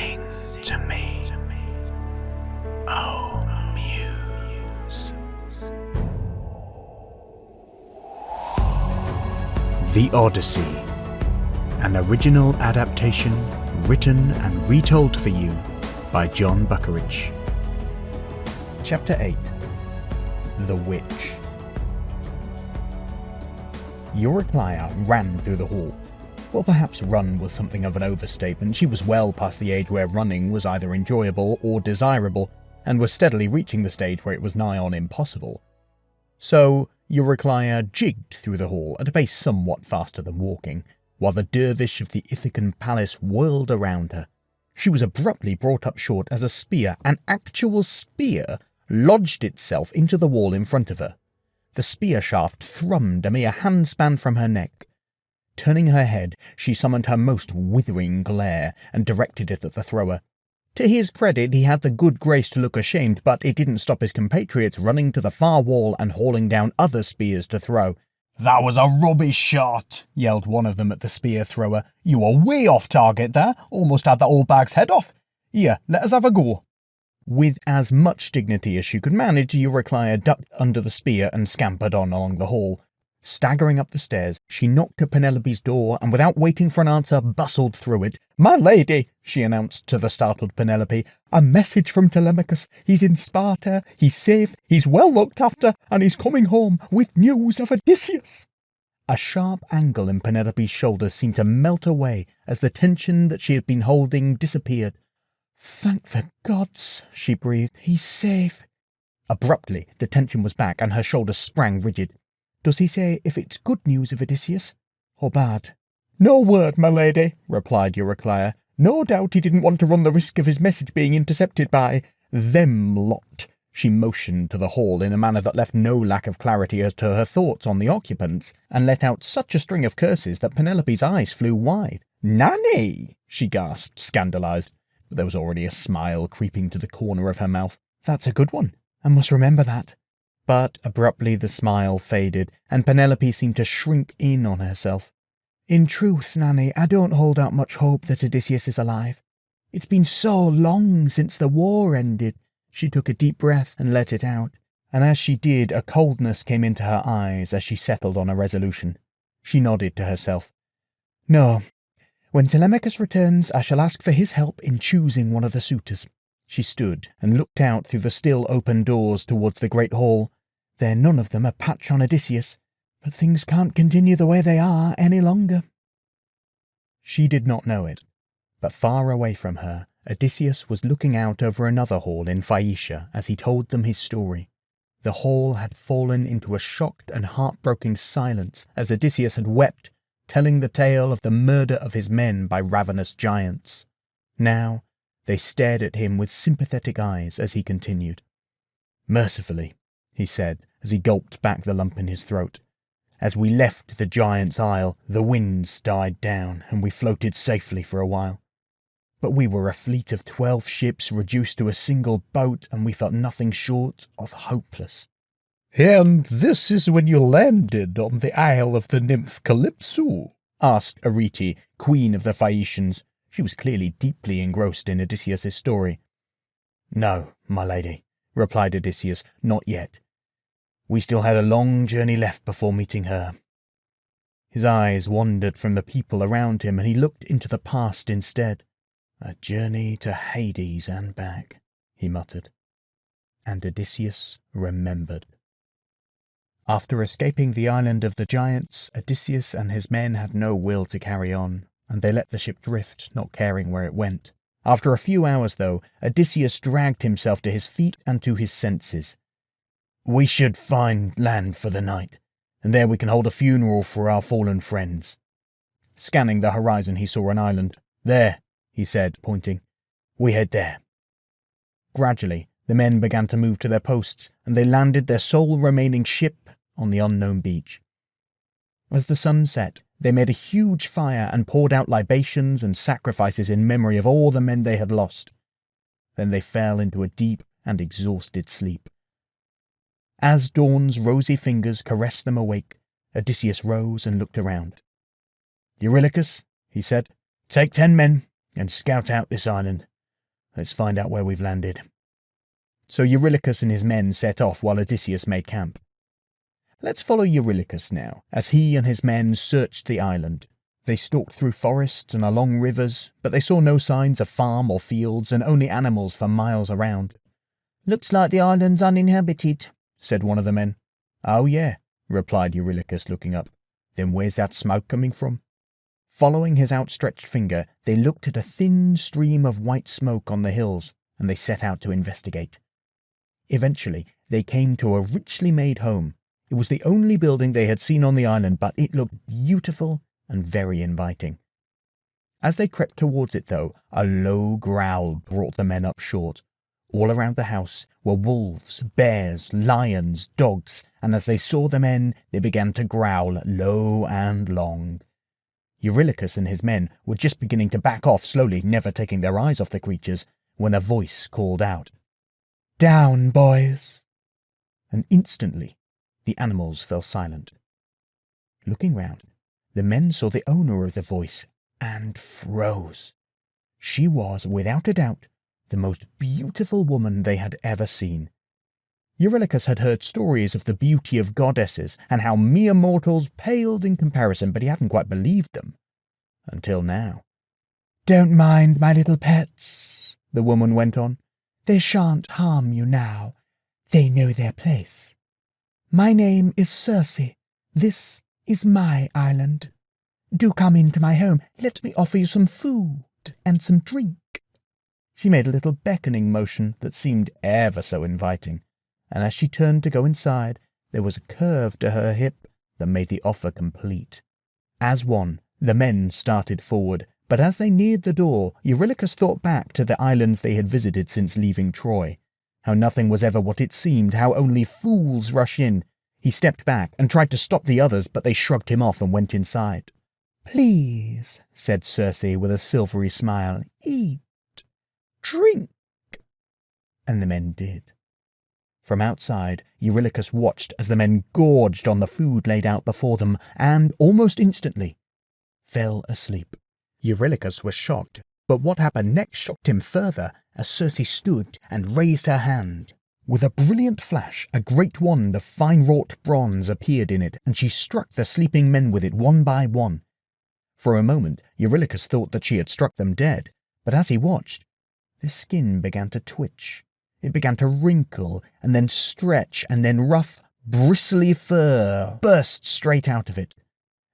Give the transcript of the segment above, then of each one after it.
Sing to me, oh Muse. The Odyssey, an original adaptation written and retold for you by Jon Buckeridge. Chapter 8. The Witch. Eurycleia ran through the hall. Well, perhaps run was something of an overstatement. She was well past the age where running was either enjoyable or desirable, and was steadily reaching the stage where it was nigh on impossible. So Eurycleia jigged through the hall at a pace somewhat faster than walking, while the dervish of the Ithacan palace whirled around her. She was abruptly brought up short as a spear, an actual spear, lodged itself into the wall in front of her. The spear shaft thrummed a mere handspan from her neck. Turning her head, she summoned her most withering glare and directed it at the thrower. To his credit, he had the good grace to look ashamed, but it didn't stop his compatriots running to the far wall and hauling down other spears to throw. "That was a rubbish shot," yelled one of them at the spear thrower. "You were way off target there, almost had the old bag's head off. Here, let us have a go." With as much dignity as she could manage, Eurycleia ducked under the spear and scampered on along the hall. Staggering up the stairs, she knocked at Penelope's door and, without waiting for an answer, bustled through it. "My lady," she announced to the startled Penelope, "a message from Telemachus. He's in Sparta, he's safe, he's well looked after, and he's coming home with news of Odysseus." A sharp angle in Penelope's shoulders seemed to melt away as the tension that she had been holding disappeared. "Thank the gods," she breathed. "He's safe." Abruptly, the tension was back and her shoulders sprang rigid. "Does he say if it's good news of Odysseus, or bad?" "No word, my lady," replied Eurycleia. "No doubt he didn't want to run the risk of his message being intercepted by them lot." She motioned to the hall in a manner that left no lack of clarity as to her thoughts on the occupants, and let out such a string of curses that Penelope's eyes flew wide. "Nanny!" she gasped, scandalised, but there was already a smile creeping to the corner of her mouth. "That's a good one. I must remember that." But abruptly the smile faded, and Penelope seemed to shrink in on herself. "In truth, Nanny, I don't hold out much hope that Odysseus is alive. It's been so long since the war ended." She took a deep breath and let it out, and as she did, a coldness came into her eyes as she settled on a resolution. She nodded to herself. "No. When Telemachus returns, I shall ask for his help in choosing one of the suitors." She stood and looked out through the still open doors towards the great hall. They're none of them a patch on Odysseus, but things can't continue the way they are any longer. She did not know it, but far away from her, Odysseus was looking out over another hall in Phaeacia as he told them his story. The hall had fallen into a shocked and heartbroken silence as Odysseus had wept, telling the tale of the murder of his men by ravenous giants. Now they stared at him with sympathetic eyes as he continued. "Mercifully," he said as he gulped back the lump in his throat, "as we left the Giant's Isle, the winds died down and we floated safely for a while. But we were a fleet of 12 ships reduced to a single boat, and we felt nothing short of hopeless." "And this is when you landed on the Isle of the nymph Calypso?" asked Arete, queen of the Phaeacians. She was clearly deeply engrossed in Odysseus's story. "No, my lady," replied Odysseus, "not yet. We still had a long journey left before meeting her." His eyes wandered from the people around him, and he looked into the past instead. "A journey to Hades and back," he muttered. And Odysseus remembered. After escaping the island of the giants, Odysseus and his men had no will to carry on, and they let the ship drift, not caring where it went. After a few hours, though, Odysseus dragged himself to his feet and to his senses. "We should find land for the night, and there we can hold a funeral for our fallen friends." Scanning the horizon, he saw an island. "There," he said, pointing. "We head there." Gradually, the men began to move to their posts, and they landed their sole remaining ship on the unknown beach. As the sun set, they made a huge fire and poured out libations and sacrifices in memory of all the men they had lost. Then they fell into a deep and exhausted sleep. As dawn's rosy fingers caressed them awake, Odysseus rose and looked around. "Eurylochus," he said, "take 10 men and scout out this island. Let's find out where we've landed." So Eurylochus and his men set off while Odysseus made camp. Let's follow Eurylochus now, as he and his men searched the island. They stalked through forests and along rivers, but they saw no signs of farm or fields and only animals for miles around. "Looks like the island's uninhabited," said one of the men. "Oh yeah," replied Eurylochus, looking up. "Then where's that smoke coming from?" Following his outstretched finger, they looked at a thin stream of white smoke on the hills, and they set out to investigate. Eventually, they came to a richly made home. It was the only building they had seen on the island, but it looked beautiful and very inviting. As they crept towards it, though, a low growl brought the men up short. All around the house were wolves, bears, lions, dogs, and as they saw the men, they began to growl low and long. Eurylochus and his men were just beginning to back off slowly, never taking their eyes off the creatures, when a voice called out, "Down, boys!" And instantly, the animals fell silent. Looking round, the men saw the owner of the voice and froze. She was, without a doubt, the most beautiful woman they had ever seen. Eurylochus had heard stories of the beauty of goddesses and how mere mortals paled in comparison, but he hadn't quite believed them. Until now. "Don't mind my little pets," the woman went on. "They shan't harm you now. They know their place. My name is Circe. This is my island. Do come into my home. Let me offer you some food and some drink." She made a little beckoning motion that seemed ever so inviting, and as she turned to go inside, there was a curve to her hip that made the offer complete. As one, the men started forward, but as they neared the door, Eurylochus thought back to the islands they had visited since leaving Troy. How nothing was ever what it seemed, how only fools rush in. He stepped back and tried to stop the others, but they shrugged him off and went inside. "Please," said Circe with a silvery smile, "eat, drink." And the men did. From outside, Eurylochus watched as the men gorged on the food laid out before them and, almost instantly, fell asleep. Eurylochus was shocked, but what happened next shocked him further as Circe stood and raised her hand. With a brilliant flash, a great wand of fine-wrought bronze appeared in it, and she struck the sleeping men with it one by one. For a moment, Eurylochus thought that she had struck them dead, but as he watched, their skin began to twitch. It began to wrinkle, and then stretch, and then rough, bristly fur burst straight out of it.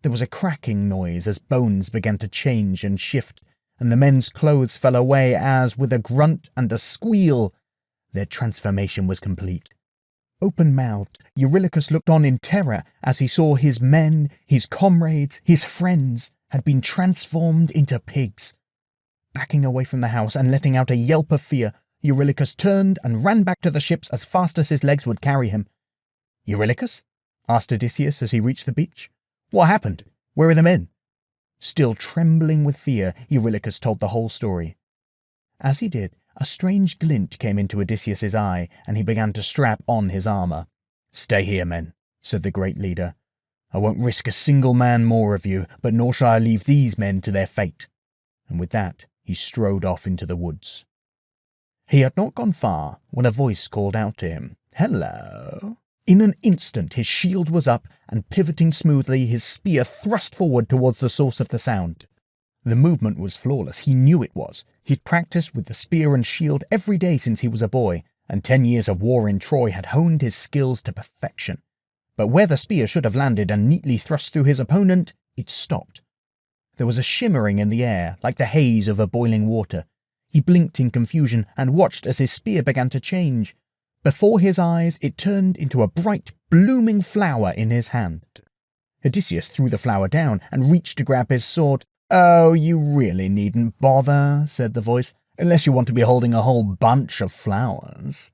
There was a cracking noise as bones began to change and shift, and the men's clothes fell away as, with a grunt and a squeal, their transformation was complete. Open-mouthed, Eurylochus looked on in terror as he saw his men, his comrades, his friends, had been transformed into pigs. Backing away from the house and letting out a yelp of fear, Eurylochus turned and ran back to the ships as fast as his legs would carry him. "Eurylochus?" asked Odysseus as he reached the beach. "What happened? Where are the men?" Still trembling with fear, Eurylochus told the whole story. As he did, a strange glint came into Odysseus's eye, and he began to strap on his armour. "Stay here, men," said the great leader. "I won't risk a single man more of you, but nor shall I leave these men to their fate." And with that, he strode off into the woods. He had not gone far when a voice called out to him, "Hello!" In an instant his shield was up, and pivoting smoothly, his spear thrust forward towards the source of the sound. The movement was flawless. He knew it was. He'd practiced with the spear and shield every day since he was a boy, and 10 years of war in Troy had honed his skills to perfection. But where the spear should have landed and neatly thrust through his opponent, it stopped. There was a shimmering in the air, like the haze over boiling water. He blinked in confusion and watched as his spear began to change. Before his eyes, it turned into a bright, blooming flower in his hand. Odysseus threw the flower down and reached to grab his sword. "Oh, you really needn't bother," said the voice, "unless you want to be holding a whole bunch of flowers."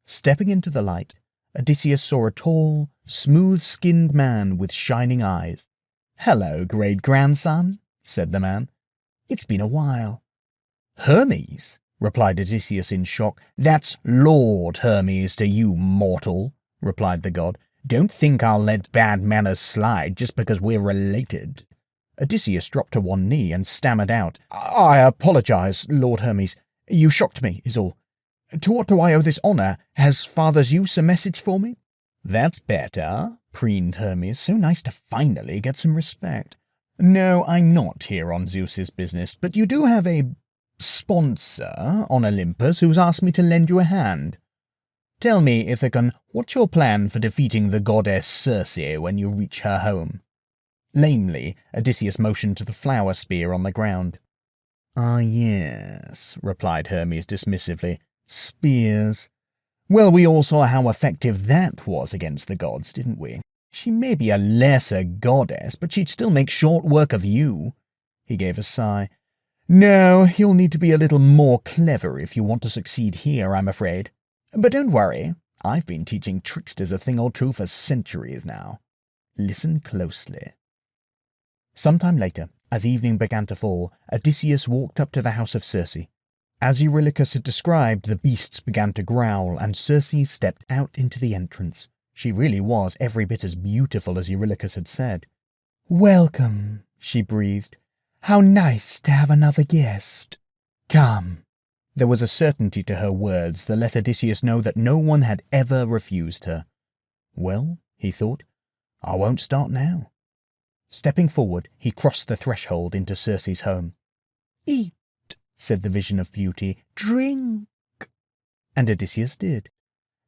Stepping into the light, Odysseus saw a tall, smooth-skinned man with shining eyes. "Hello, great-grandson," said the man. "It's been a while." "Hermes?" replied Odysseus in shock. "That's Lord Hermes to you, mortal," replied the god. "Don't think I'll let bad manners slide just because we're related." Odysseus dropped to one knee and stammered out, "I apologize, Lord Hermes. You shocked me, is all. To what do I owe this honour? Has Father Zeus a message for me?" "That's better," preened Hermes. "So nice to finally get some respect. No, I'm not here on Zeus's business, but you do have a sponsor on Olympus who's asked me to lend you a hand. Tell me, Ithacan, what's your plan for defeating the goddess Circe when you reach her home?" Lamely, Odysseus motioned to the flower spear on the ground. "Ah, yes," replied Hermes dismissively. "Spears. Well, we all saw how effective that was against the gods, didn't we? She may be a lesser goddess, but she'd still make short work of you." He gave a sigh. "No, you'll need to be a little more clever if you want to succeed here, I'm afraid. But don't worry, I've been teaching tricksters a thing or two for centuries now. Listen closely." Sometime later, as evening began to fall, Odysseus walked up to the house of Circe. As Eurylochus had described, the beasts began to growl, and Circe stepped out into the entrance. She really was every bit as beautiful as Eurylochus had said. "Welcome," she breathed. "How nice to have another guest. Come." There was a certainty to her words that let Odysseus know that no one had ever refused her. Well, he thought, I won't start now. Stepping forward, he crossed the threshold into Circe's home. "Eat," said the vision of beauty. "Drink." And Odysseus did.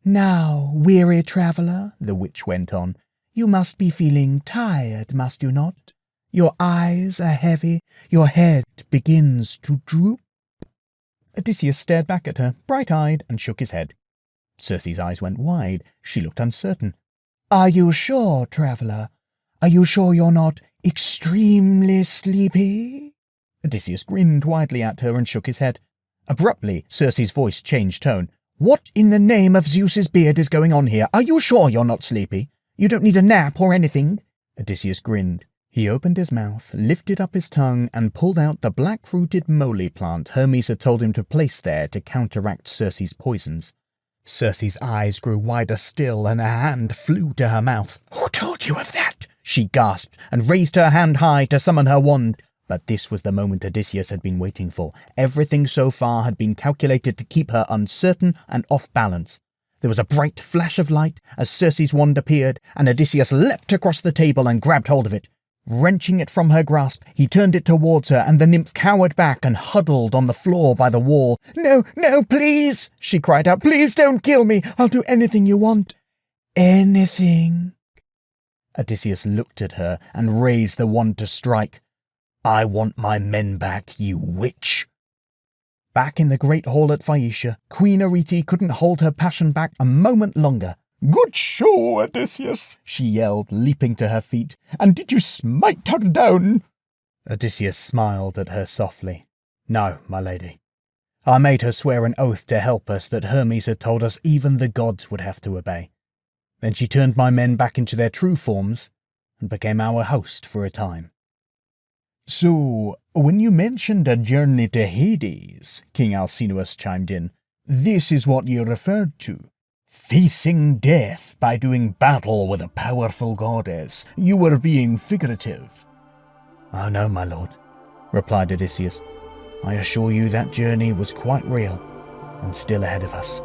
"Now, weary traveller," the witch went on, "you must be feeling tired, must you not? Your eyes are heavy, your head begins to droop." Odysseus stared back at her, bright-eyed, and shook his head. Circe's eyes went wide. She looked uncertain. "Are you sure, traveller? Are you sure you're not extremely sleepy?" Odysseus grinned widely at her and shook his head. Abruptly, Circe's voice changed tone. "What in the name of Zeus's beard is going on here? Are you sure you're not sleepy? You don't need a nap or anything?" Odysseus grinned. He opened his mouth, lifted up his tongue, and pulled out the black-rooted moly plant Hermes had told him to place there to counteract Circe's poisons. Circe's eyes grew wider still, and her hand flew to her mouth. "Who told you of that?" she gasped, and raised her hand high to summon her wand. But this was the moment Odysseus had been waiting for. Everything so far had been calculated to keep her uncertain and off balance. There was a bright flash of light as Circe's wand appeared, and Odysseus leapt across the table and grabbed hold of it. Wrenching it from her grasp, he turned it towards her, and the nymph cowered back and huddled on the floor by the wall. "No, no, please!" she cried out. "Please don't kill me! I'll do anything you want." "Anything?" Odysseus looked at her and raised the wand to strike. "I want my men back, you witch!" Back in the great hall at Phaeacia, Queen Arete couldn't hold her passion back a moment longer. "Good show, Odysseus!" she yelled, leaping to her feet. "And did you smite her down?" Odysseus smiled at her softly. "No, my lady. I made her swear an oath to help us that Hermes had told us even the gods would have to obey. Then she turned my men back into their true forms and became our host for a time." "So, when you mentioned a journey to Hades," King Alcinous chimed in, "this is what you referred to? Facing death by doing battle with a powerful goddess. You were being figurative." "Oh no, my lord," replied Odysseus. "I assure you that journey was quite real and still ahead of us."